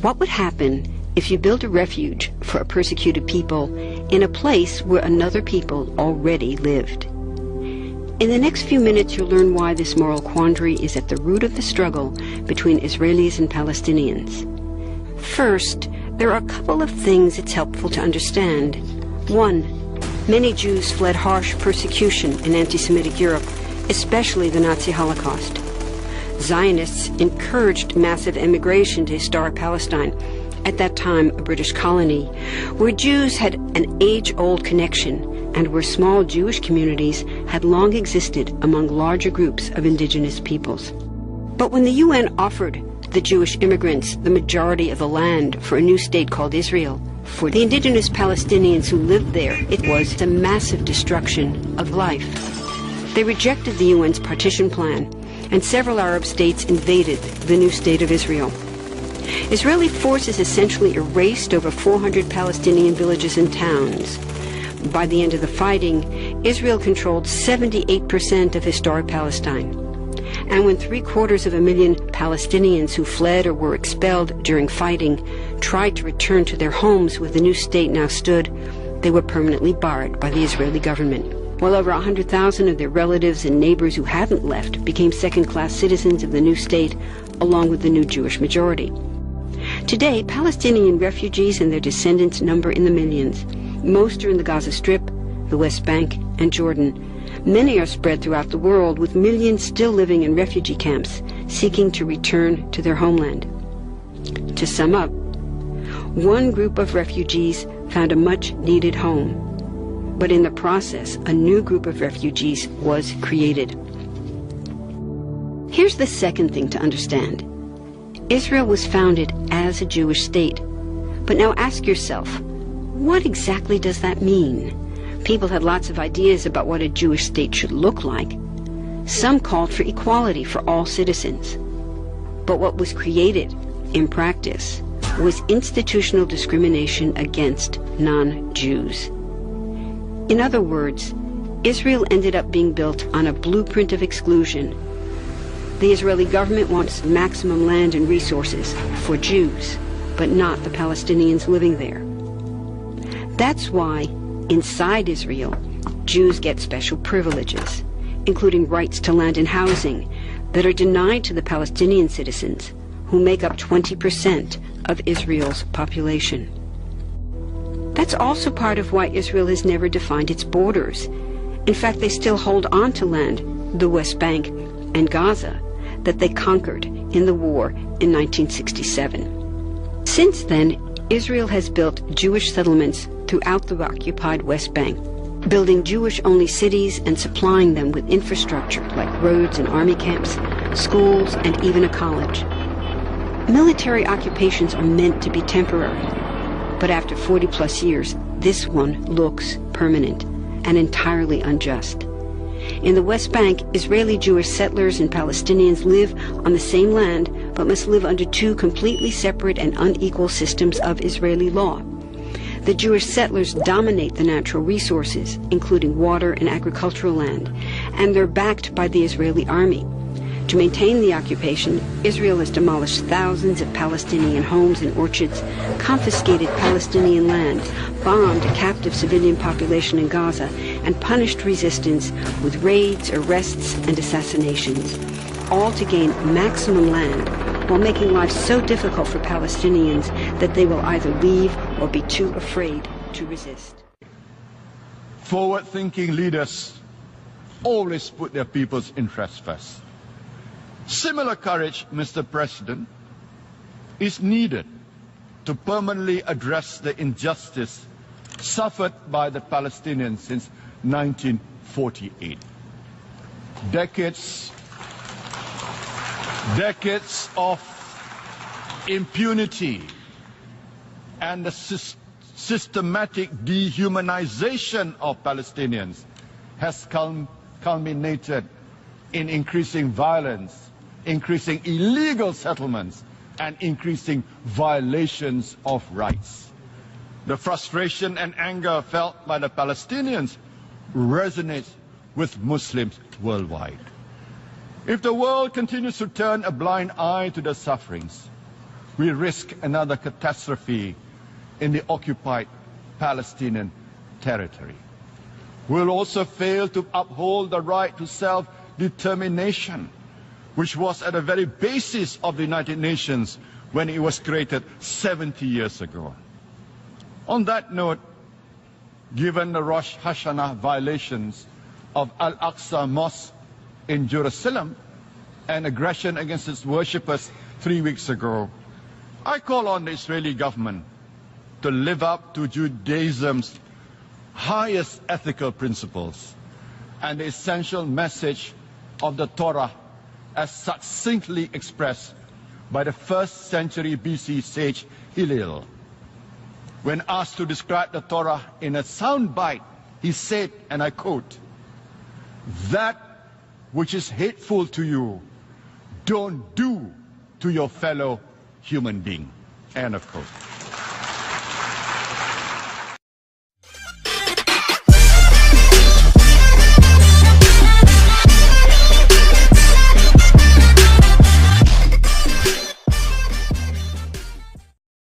What would happen if you built a refuge for a persecuted people in a place where another people already lived? In the next few minutes, you'll learn why this moral quandary is at the root of the struggle between Israelis and Palestinians. First, there are a couple of things it's helpful to understand. One, many Jews fled harsh persecution in anti-Semitic Europe, especially the Nazi Holocaust. Zionists encouraged massive immigration to historic Palestine, at that time a British colony, where Jews had an age-old connection and where small Jewish communities had long existed among larger groups of indigenous peoples. But when the UN offered the Jewish immigrants the majority of the land for a new state called Israel, for the indigenous Palestinians who lived there, it was a massive destruction of life. They rejected the UN's partition plan, and several Arab states invaded the new state of Israel. Israeli forces essentially erased over 400 Palestinian villages and towns. By the end of the fighting, Israel controlled 78% of historic Palestine. And when 750,000 Palestinians who fled or were expelled during fighting tried to return to their homes where the new state now stood, they were permanently barred by the Israeli government. While over 100,000 of their relatives and neighbors who hadn't left became second-class citizens of the new state, along with the new Jewish majority. Today, Palestinian refugees and their descendants number in the millions. Most are in the Gaza Strip, the West Bank, and Jordan. Many are spread throughout the world, with millions still living in refugee camps, seeking to return to their homeland. To sum up, one group of refugees found a much-needed home, but in the process, a new group of refugees was created. Here's the second thing to understand. Israel was founded as a Jewish state. But now ask yourself, what exactly does that mean? People had lots of ideas about what a Jewish state should look like. Some called for equality for all citizens. But what was created, in practice, was institutional discrimination against non-Jews. In other words, Israel ended up being built on a blueprint of exclusion. The Israeli government wants maximum land and resources for Jews, but not the Palestinians living there. That's why, inside Israel, Jews get special privileges, including rights to land and housing, that are denied to the Palestinian citizens, who make up 20% of Israel's population. That's also part of why Israel has never defined its borders. In fact, they still hold on to land, the West Bank and Gaza, that they conquered in the war in 1967. Since then, Israel has built Jewish settlements throughout the occupied West Bank, building Jewish-only cities and supplying them with infrastructure like roads and army camps, schools, and even a college. Military occupations are meant to be temporary, but after 40-plus years, this one looks permanent and entirely unjust. In the West Bank, Israeli Jewish settlers and Palestinians live on the same land, but must live under two completely separate and unequal systems of Israeli law. The Jewish settlers dominate the natural resources, including water and agricultural land, and they're backed by the Israeli army. To maintain the occupation, Israel has demolished thousands of Palestinian homes and orchards, confiscated Palestinian land, bombed a captive civilian population in Gaza, and punished resistance with raids, arrests, and assassinations, all to gain maximum land, while making life so difficult for Palestinians that they will either leave or be too afraid to resist. Forward-thinking leaders always put their people's interests first. Similar courage, Mr. President, is needed to permanently address the injustice suffered by the Palestinians since 1948. Decades of impunity and the systematic dehumanization of Palestinians has culminated in increasing violence, increasing illegal settlements, and increasing violations of rights. The frustration and anger felt by the Palestinians resonates with Muslims worldwide. If the world continues to turn a blind eye to the sufferings, we risk another catastrophe in the occupied Palestinian territory. We'll also fail to uphold the right to self-determination, which was at the very basis of the United Nations when it was created 70 years ago. On that note, given the Rosh Hashanah violations of Al-Aqsa Mosque in Jerusalem and aggression against its worshippers 3 weeks ago, I call on the Israeli government to live up to Judaism's highest ethical principles and the essential message of the Torah as succinctly expressed by the 1st century BC sage Hillel. When asked to describe the Torah in a soundbite, he said, and I quote, "That which is hateful to you, don't do to your fellow human being." End of quote.